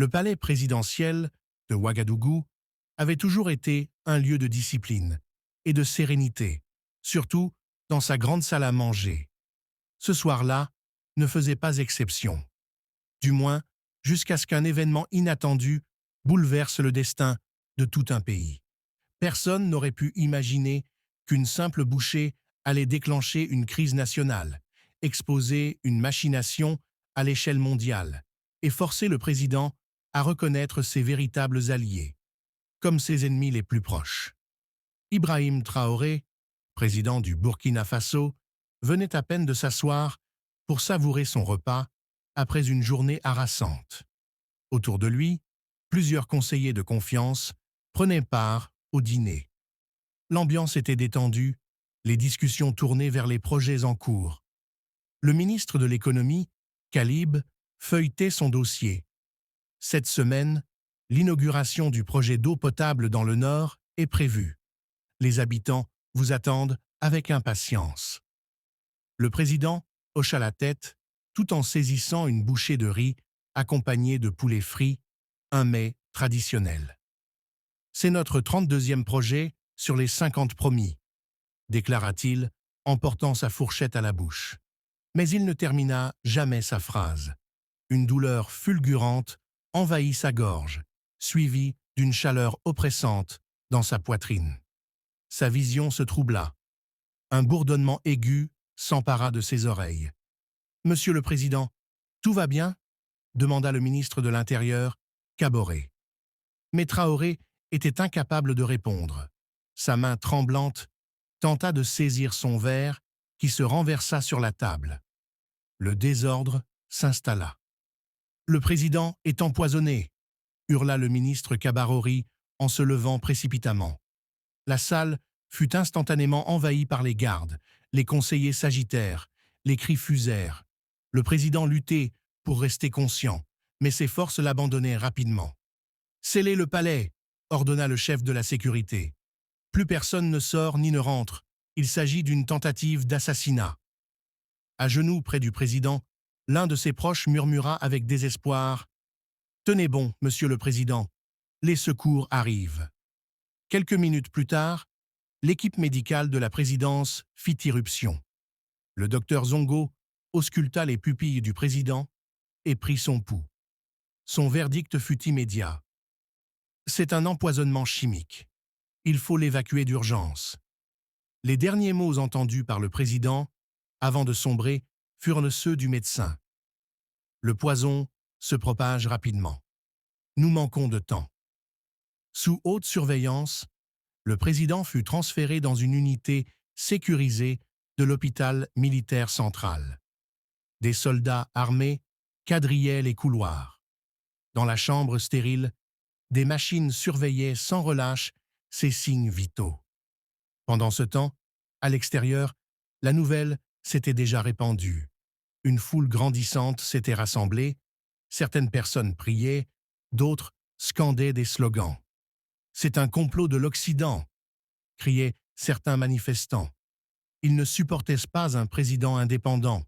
Le palais présidentiel de Ouagadougou avait toujours été un lieu de discipline et de sérénité, surtout dans sa grande salle à manger. Ce soir-là ne faisait pas exception, du moins jusqu'à ce qu'un événement inattendu bouleverse le destin de tout un pays. Personne n'aurait pu imaginer qu'une simple bouchée allait déclencher une crise nationale, exposer une machination à l'échelle mondiale et forcer le président à reconnaître ses véritables alliés, comme ses ennemis les plus proches. Ibrahim Traoré, président du Burkina Faso, venait à peine de s'asseoir pour savourer son repas après une journée harassante. Autour de lui, plusieurs conseillers de confiance prenaient part au dîner. L'ambiance était détendue, les discussions tournaient vers les projets en cours. Le ministre de l'économie, Kalib, feuilletait son dossier. Cette semaine, l'inauguration du projet d'eau potable dans le Nord est prévue. Les habitants vous attendent avec impatience. Le président hocha la tête tout en saisissant une bouchée de riz accompagnée de poulet frit, un mets traditionnel. C'est notre 32e projet sur les 50 promis, déclara-t-il en portant sa fourchette à la bouche. Mais il ne termina jamais sa phrase. Une douleur fulgurante envahit sa gorge, suivie d'une chaleur oppressante dans sa poitrine. Sa vision se troubla. Un bourdonnement aigu s'empara de ses oreilles. « Monsieur le Président, tout va bien ?» demanda le ministre de l'Intérieur, Kaboré. Mais Traoré était incapable de répondre. Sa main tremblante tenta de saisir son verre qui se renversa sur la table. Le désordre s'installa. « Le président est empoisonné !» hurla le ministre Kabarori en se levant précipitamment. La salle fut instantanément envahie par les gardes, les conseillers s'agitèrent, les cris fusèrent. Le président luttait pour rester conscient, mais ses forces l'abandonnaient rapidement. « Scellez le palais !» ordonna le chef de la sécurité. « Plus personne ne sort ni ne rentre. Il s'agit d'une tentative d'assassinat. » À genoux près du président, l'un de ses proches murmura avec désespoir « Tenez bon, monsieur le président, les secours arrivent. » Quelques minutes plus tard, l'équipe médicale de la présidence fit irruption. Le docteur Zongo ausculta les pupilles du président et prit son pouls. Son verdict fut immédiat. C'est un empoisonnement chimique. Il faut l'évacuer d'urgence. Les derniers mots entendus par le président, avant de sombrer, furent ceux du médecin. Le poison se propage rapidement. Nous manquons de temps. Sous haute surveillance, le président fut transféré dans une unité sécurisée de l'hôpital militaire central. Des soldats armés quadrillaient les couloirs. Dans la chambre stérile, des machines surveillaient sans relâche ses signes vitaux. Pendant ce temps, à l'extérieur, la nouvelle s'était déjà répandue. Une foule grandissante s'était rassemblée, certaines personnes priaient, d'autres scandaient des slogans. « C'est un complot de l'Occident !» criaient certains manifestants. Ils ne supportaient pas un président indépendant.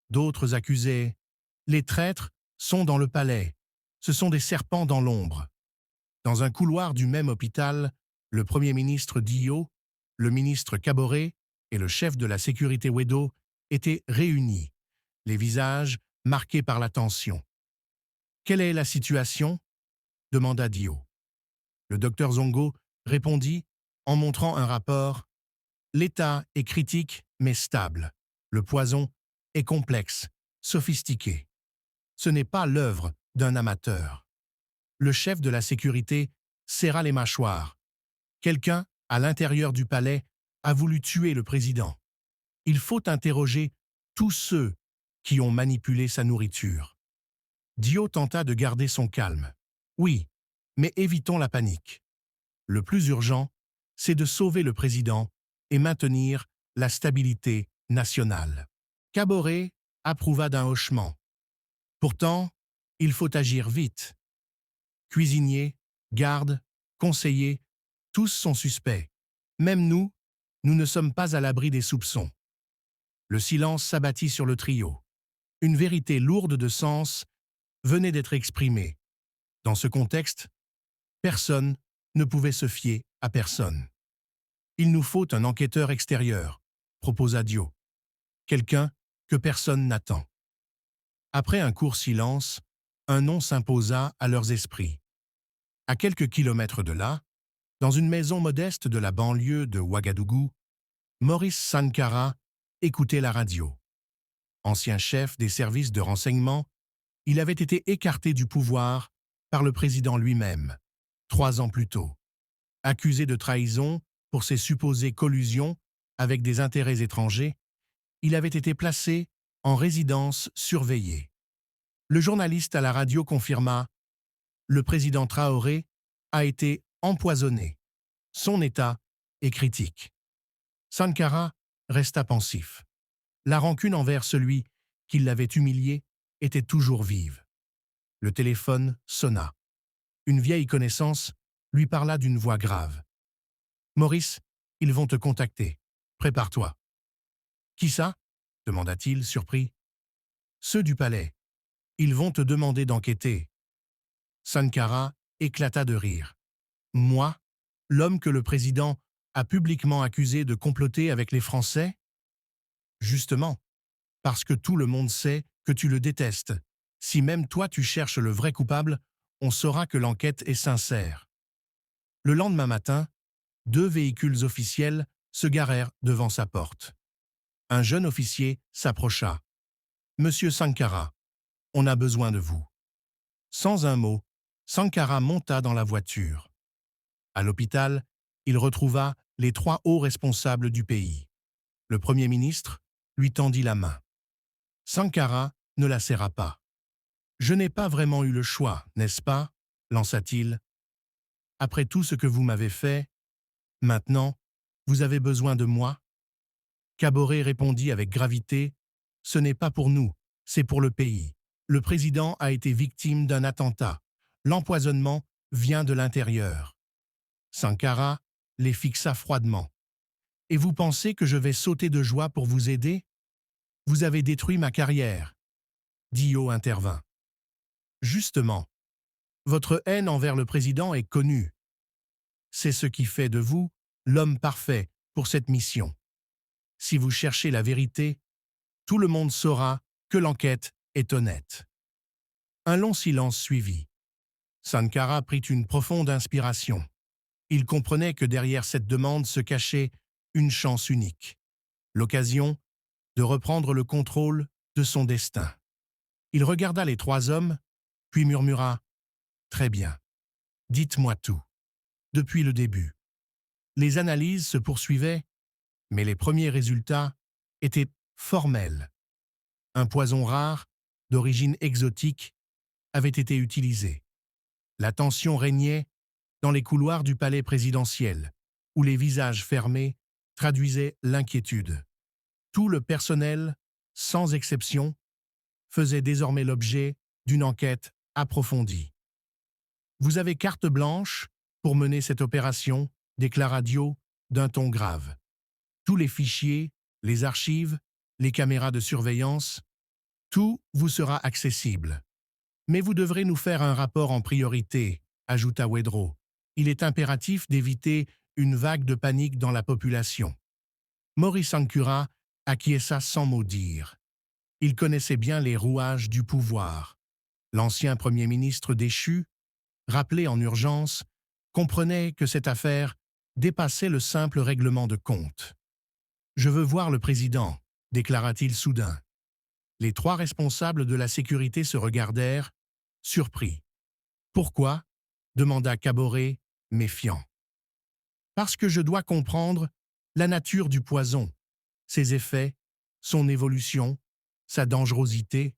D'autres accusaient « Les traîtres sont dans le palais, ce sont des serpents dans l'ombre ». Dans un couloir du même hôpital, le Premier ministre Dio, le ministre Kaboré et le chef de la sécurité Wedo étaient réunis, les visages marqués par la tension. « Quelle est la situation ?» demanda Dio. Le docteur Zongo répondit en montrant un rapport. « L'état est critique mais stable. Le poison est complexe, sophistiqué. Ce n'est pas l'œuvre d'un amateur. » Le chef de la sécurité serra les mâchoires. Quelqu'un, à l'intérieur du palais, a voulu tuer le président. Il faut interroger tous ceux qui ont manipulé sa nourriture. Dio tenta de garder son calme. Oui, mais évitons la panique. Le plus urgent, c'est de sauver le président et maintenir la stabilité nationale. Kaboré approuva d'un hochement. Pourtant, il faut agir vite. Cuisiniers, gardes, conseillers, tous sont suspects. Même nous ne sommes pas à l'abri des soupçons. Le silence s'abattit sur le trio. Une vérité lourde de sens venait d'être exprimée. Dans ce contexte, personne ne pouvait se fier à personne. Il nous faut un enquêteur extérieur, proposa Dio. Quelqu'un que personne n'attend. Après un court silence, un nom s'imposa à leurs esprits. À quelques kilomètres de là, dans une maison modeste de la banlieue de Ouagadougou, Maurice Sankara écoutait la radio. Ancien chef des services de renseignement, il avait été écarté du pouvoir par le président lui-même, 3 ans plus tôt. Accusé de trahison pour ses supposées collusions avec des intérêts étrangers, il avait été placé en résidence surveillée. Le journaliste à la radio confirma « Le président Traoré a été empoisonné. Son état est critique. » Sankara resta pensif. La rancune envers celui qui l'avait humilié était toujours vive. Le téléphone sonna. Une vieille connaissance lui parla d'une voix grave. « Maurice, ils vont te contacter. Prépare-toi. »« Qui ça ?» demanda-t-il, surpris. « Ceux du palais. Ils vont te demander d'enquêter. » Sankara éclata de rire. « Moi, l'homme que le président a publiquement accusé de comploter avec les Français ? Justement, parce que tout le monde sait que tu le détestes. Si même toi tu cherches le vrai coupable, on saura que l'enquête est sincère. » Le lendemain matin, 2 véhicules officiels se garèrent devant sa porte. Un jeune officier s'approcha. « Monsieur Sankara, on a besoin de vous. » Sans un mot, Sankara monta dans la voiture. À l'hôpital, il retrouva les 3 hauts responsables du pays. Le Premier ministre lui tendit la main. Sankara ne la serra pas. « Je n'ai pas vraiment eu le choix, n'est-ce pas ?» lança-t-il. « Après tout ce que vous m'avez fait, maintenant, vous avez besoin de moi ?» Kaboré répondit avec gravité, « Ce n'est pas pour nous, c'est pour le pays. Le président a été victime d'un attentat. L'empoisonnement vient de l'intérieur. » Sankara les fixa froidement. « Et vous pensez que je vais sauter de joie pour vous aider ? Vous avez détruit ma carrière. » Dio intervint. « Justement, votre haine envers le président est connue. C'est ce qui fait de vous l'homme parfait pour cette mission. Si vous cherchez la vérité, tout le monde saura que l'enquête est honnête. » Un long silence suivit. Sankara prit une profonde inspiration. Il comprenait que derrière cette demande se cachait une chance unique, l'occasion de reprendre le contrôle de son destin. Il regarda les 3 hommes, puis murmura « Très bien, dites-moi tout, depuis le début. » Les analyses se poursuivaient, mais les premiers résultats étaient formels. Un poison rare, d'origine exotique, avait été utilisé. La tension régnait dans les couloirs du palais présidentiel, où les visages fermés traduisaient l'inquiétude. Tout le personnel, sans exception, faisait désormais l'objet d'une enquête approfondie. « Vous avez carte blanche pour mener cette opération », déclara Dio d'un ton grave. « Tous les fichiers, les archives, les caméras de surveillance, tout vous sera accessible. Mais vous devrez nous faire un rapport en priorité, » ajouta Wedro. « Il est impératif d'éviter une vague de panique dans la population. » Maurice Sankara acquiesça sans mot dire. Il connaissait bien les rouages du pouvoir. L'ancien Premier ministre déchu, rappelé en urgence, comprenait que cette affaire dépassait le simple règlement de compte. « Je veux voir le président », déclara-t-il soudain. Les 3 responsables de la sécurité se regardèrent, surpris. « Pourquoi ?» demanda Kaboré, méfiant. « Parce que je dois comprendre la nature du poison, ses effets, son évolution, sa dangerosité.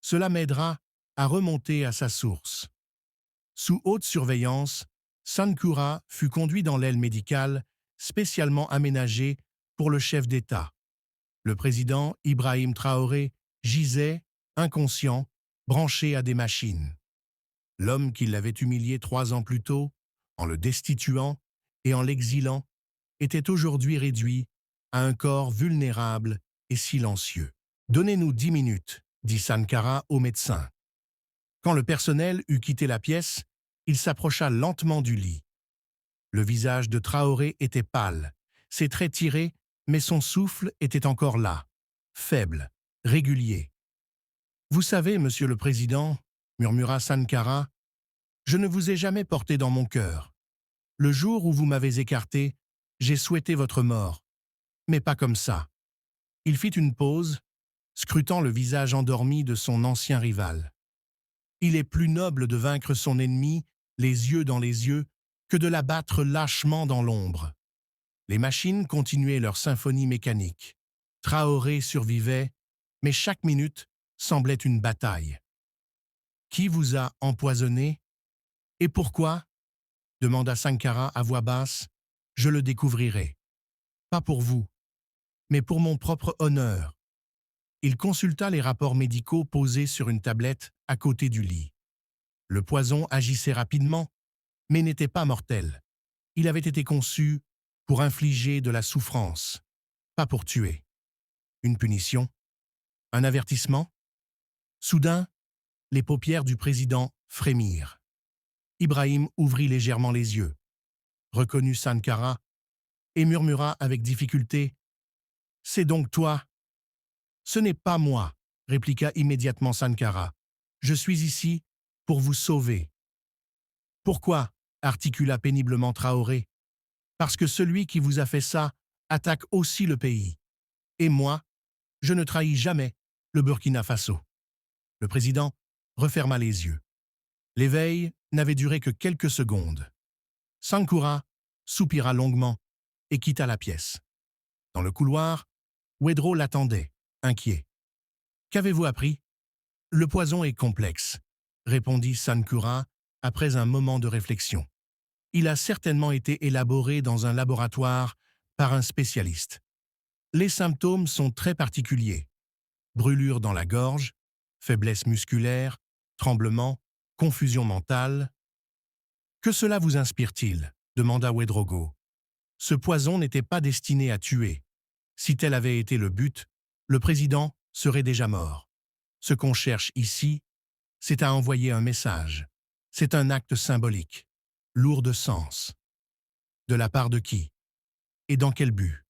Cela m'aidera à remonter à sa source. » Sous haute surveillance, Sankara fut conduit dans l'aile médicale spécialement aménagée pour le chef d'État. Le président Ibrahim Traoré gisait, inconscient, branché à des machines. L'homme qui l'avait humilié 3 ans plus tôt, en le destituant et en l'exilant, était aujourd'hui réduit à un corps vulnérable et silencieux. « Donnez-nous 10 minutes, dit Sankara au médecin. Quand le personnel eut quitté la pièce, il s'approcha lentement du lit. Le visage de Traoré était pâle, ses traits tirés, mais son souffle était encore là, faible, régulier. « Vous savez, Monsieur le Président, » murmura Sankara, « je ne vous ai jamais porté dans mon cœur. Le jour où vous m'avez écarté, j'ai souhaité votre mort, mais pas comme ça. » Il fit une pause, scrutant le visage endormi de son ancien rival. Il est plus noble de vaincre son ennemi, les yeux dans les yeux, que de l'abattre lâchement dans l'ombre. Les machines continuaient leur symphonie mécanique. Traoré survivait, mais chaque minute semblait une bataille. « Qui vous a empoisonné? Et pourquoi ?» demanda Sankara à voix basse. « Je le découvrirai. Pas pour vous, mais pour mon propre honneur. » Il consulta les rapports médicaux posés sur une tablette à côté du lit. Le poison agissait rapidement, mais n'était pas mortel. Il avait été conçu pour infliger de la souffrance, pas pour tuer. Une punition? Un avertissement? Soudain, les paupières du président frémirent. Ibrahim ouvrit légèrement les yeux, reconnut Sankara et murmura avec difficulté « C'est donc toi ?»« Ce n'est pas moi, » répliqua immédiatement Sankara. « Je suis ici pour vous sauver. »« Pourquoi ?» articula péniblement Traoré. « Parce que celui qui vous a fait ça attaque aussi le pays. Et moi, je ne trahis jamais le Burkina Faso. » Le président referma les yeux. L'éveil n'avait duré que quelques secondes. Sankara soupira longuement et quitta la pièce. Dans le couloir, Wedro l'attendait, inquiet. « Qu'avez-vous appris ?»« Le poison est complexe, » répondit Sankara après un moment de réflexion. « Il a certainement été élaboré dans un laboratoire par un spécialiste. Les symptômes sont très particuliers. Brûlure dans la gorge, faiblesse musculaire, tremblement, confusion mentale. « Que cela vous inspire-t-il » demanda Wedrogo. « Ce poison n'était pas destiné à tuer. Si tel avait été le but, le président serait déjà mort. Ce qu'on cherche ici, c'est à envoyer un message. C'est un acte symbolique, lourd de sens. De la part de qui? Et dans quel but?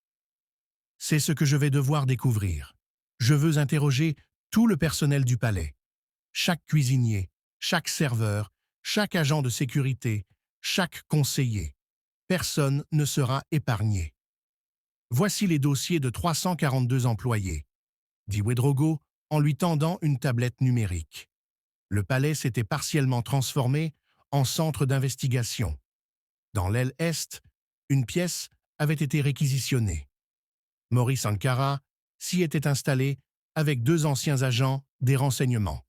C'est ce que je vais devoir découvrir. Je veux interroger tout le personnel du palais. Chaque cuisinier, chaque serveur, chaque agent de sécurité, chaque conseiller. Personne ne sera épargné. Voici les dossiers de 342 employés, dit Wedrogo en lui tendant une tablette numérique. Le palais s'était partiellement transformé en centre d'investigation. Dans l'aile est, une pièce avait été réquisitionnée. Maurice Sankara s'y était installé avec 2 anciens agents des renseignements.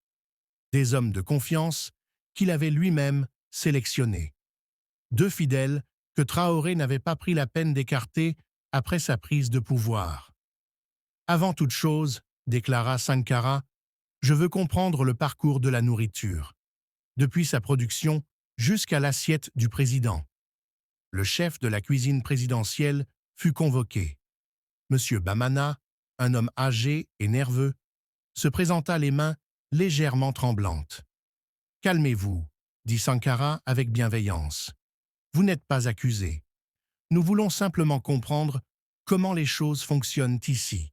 Des hommes de confiance qu'il avait lui-même sélectionnés. 2 fidèles que Traoré n'avait pas pris la peine d'écarter après sa prise de pouvoir. « Avant toute chose, » déclara Sankara, « je veux comprendre le parcours de la nourriture, depuis sa production jusqu'à l'assiette du président. » Le chef de la cuisine présidentielle fut convoqué. Monsieur Bamana, un homme âgé et nerveux, se présenta les mains légèrement tremblantes. « Calmez-vous, » dit Sankara avec bienveillance. « Vous n'êtes pas accusé. Nous voulons simplement comprendre comment les choses fonctionnent ici. »«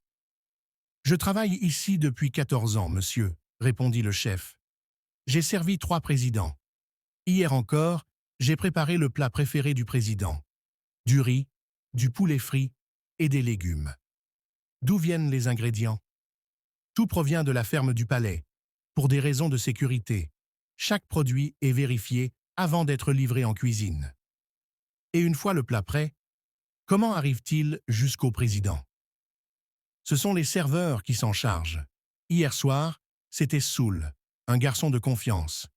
Je travaille ici depuis 14 ans, monsieur, » répondit le chef. « J'ai servi 3 présidents. Hier encore, j'ai préparé le plat préféré du président. Du riz, du poulet frit et des légumes. D'où viennent les ingrédients? Tout provient de la ferme du palais. Pour des raisons de sécurité, chaque produit est vérifié avant d'être livré en cuisine. Et une fois le plat prêt, comment arrive-t-il jusqu'au président? Ce sont les serveurs qui s'en chargent. Hier soir, c'était Soul, un garçon de confiance.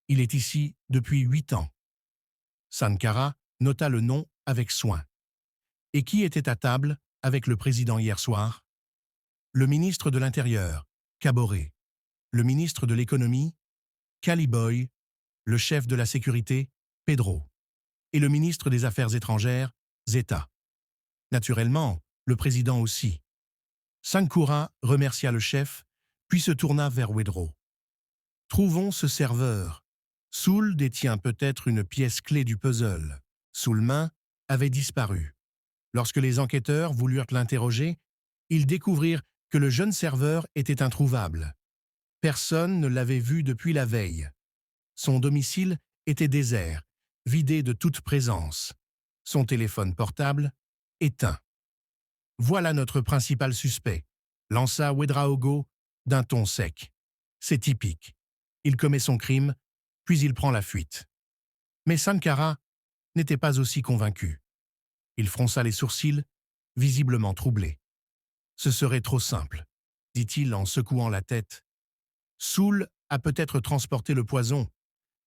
Il est ici depuis 8 ans. Sankara nota le nom avec soin. Et qui était à table avec le président hier soir? Le ministre de l'Intérieur, Kaboré. Le ministre de l'Économie, Kaliboy. Le chef de la sécurité, Pedro. Et le ministre des Affaires étrangères, Zeta. Naturellement, le président aussi. Sankara remercia le chef, puis se tourna vers Wedro. « Trouvons ce serveur. Soul détient peut-être une pièce clé du puzzle. Soulmain avait disparu. Lorsque les enquêteurs voulurent l'interroger, ils découvrirent que le jeune serveur était introuvable. Personne ne l'avait vu depuis la veille. Son domicile était désert, vidé de toute présence. Son téléphone portable, éteint. Voilà notre principal suspect, lança Ouedraogo d'un ton sec. C'est typique. Il commet son crime, puis il prend la fuite. Mais Sankara n'était pas aussi convaincu. Il fronça les sourcils, visiblement troublé. Ce serait trop simple, dit-il en secouant la tête. Soul a peut-être transporté le poison,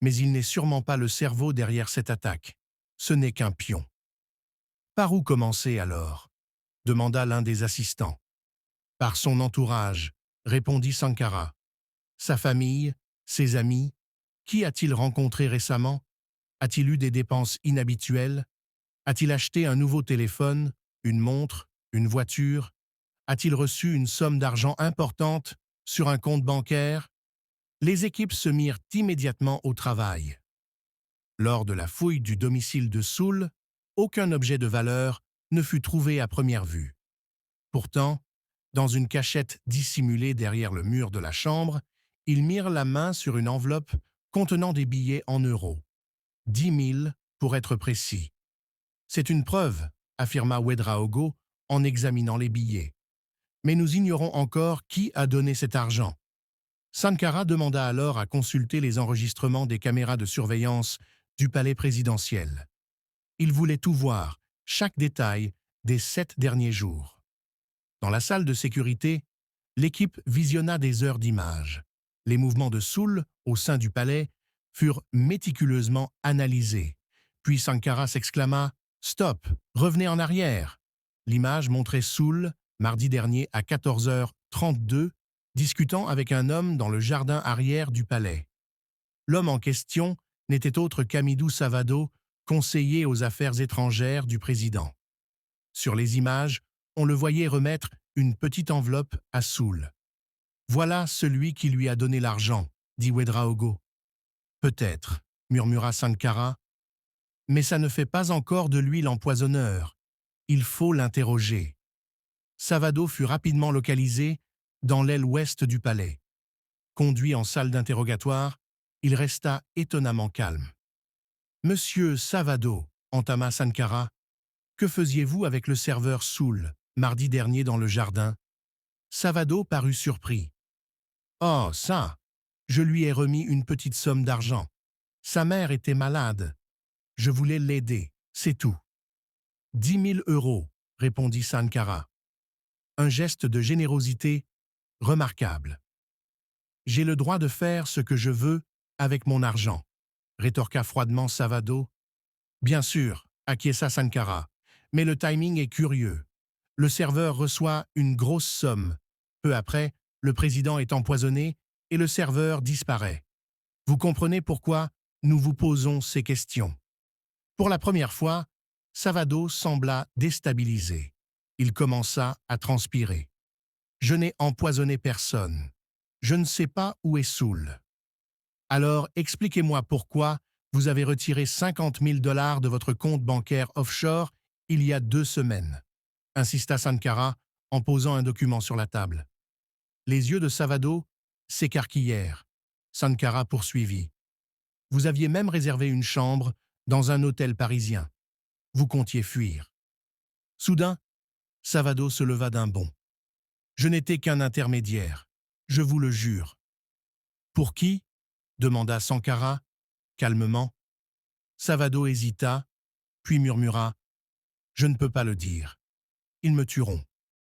mais il n'est sûrement pas le cerveau derrière cette attaque. Ce n'est qu'un pion. Par où commencer alors? Demanda l'un des assistants. Par son entourage, répondit Sankara. Sa famille, ses amis, qui a-t-il rencontré récemment? A-t-il eu des dépenses inhabituelles? A-t-il acheté un nouveau téléphone, une montre, une voiture? A-t-il reçu une somme d'argent importante sur un compte bancaire? Les équipes se mirent immédiatement au travail. Lors de la fouille du domicile de Soul, aucun objet de valeur ne fut trouvé à première vue. Pourtant, dans une cachette dissimulée derrière le mur de la chambre, ils mirent la main sur une enveloppe contenant des billets en euros. 10 000 pour être précis. C'est une preuve, affirma Ouedraogo en examinant les billets. Mais nous ignorons encore qui a donné cet argent. Sankara demanda alors à consulter les enregistrements des caméras de surveillance du palais présidentiel. Il voulait tout voir, chaque détail des 7 derniers jours. Dans la salle de sécurité, l'équipe visionna des heures d'images. Les mouvements de Soul au sein du palais furent méticuleusement analysés. Puis Sankara s'exclama « Stop, revenez en arrière !» L'image montrait Soul, mardi dernier à 14h32, discutant avec un homme dans le jardin arrière du palais. L'homme en question n'était autre qu'Amidou Savado, conseiller aux affaires étrangères du président. Sur les images, on le voyait remettre une petite enveloppe à Soul. « Voilà celui qui lui a donné l'argent, » dit Ouedraogo. « Peut-être, » murmura Sankara, « mais ça ne fait pas encore de lui l'empoisonneur. Il faut l'interroger. » Savado fut rapidement localisé dans l'aile ouest du palais. Conduit en salle d'interrogatoire, il resta étonnamment calme. « Monsieur Savado, » entama Sankara, « que faisiez-vous avec le serveur Soul, mardi dernier dans le jardin ?» Savado parut surpris. « Oh, ça! Je lui ai remis une petite somme d'argent. Sa mère était malade. Je voulais l'aider, c'est tout. »« 10 000 euros, » répondit Sankara. Un geste de générosité remarquable. « J'ai le droit de faire ce que je veux avec mon argent, » rétorqua froidement Savado. « Bien sûr, » acquiesça Sankara, « mais le timing est curieux. Le serveur reçoit une grosse somme. Peu après, le président est empoisonné et le serveur disparaît. Vous comprenez pourquoi nous vous posons ces questions. » Pour la première fois, Savado sembla déstabilisé. Il commença à transpirer. « Je n'ai empoisonné personne. Je ne sais pas où est Soul. » « Alors, expliquez-moi pourquoi vous avez retiré 50 000 $ de votre compte bancaire offshore il y a 2 semaines, » insista Sankara en posant un document sur la table. Les yeux de Savado s'écarquillèrent. Sankara poursuivit. « Vous aviez même réservé une chambre dans un hôtel parisien. Vous comptiez fuir. » Soudain, Savado se leva d'un bond. « Je n'étais qu'un intermédiaire, je vous le jure. »« Pour qui ?» demanda Sankara, calmement. Savado hésita, puis murmura « Je ne peux pas le dire. Ils me tueront. »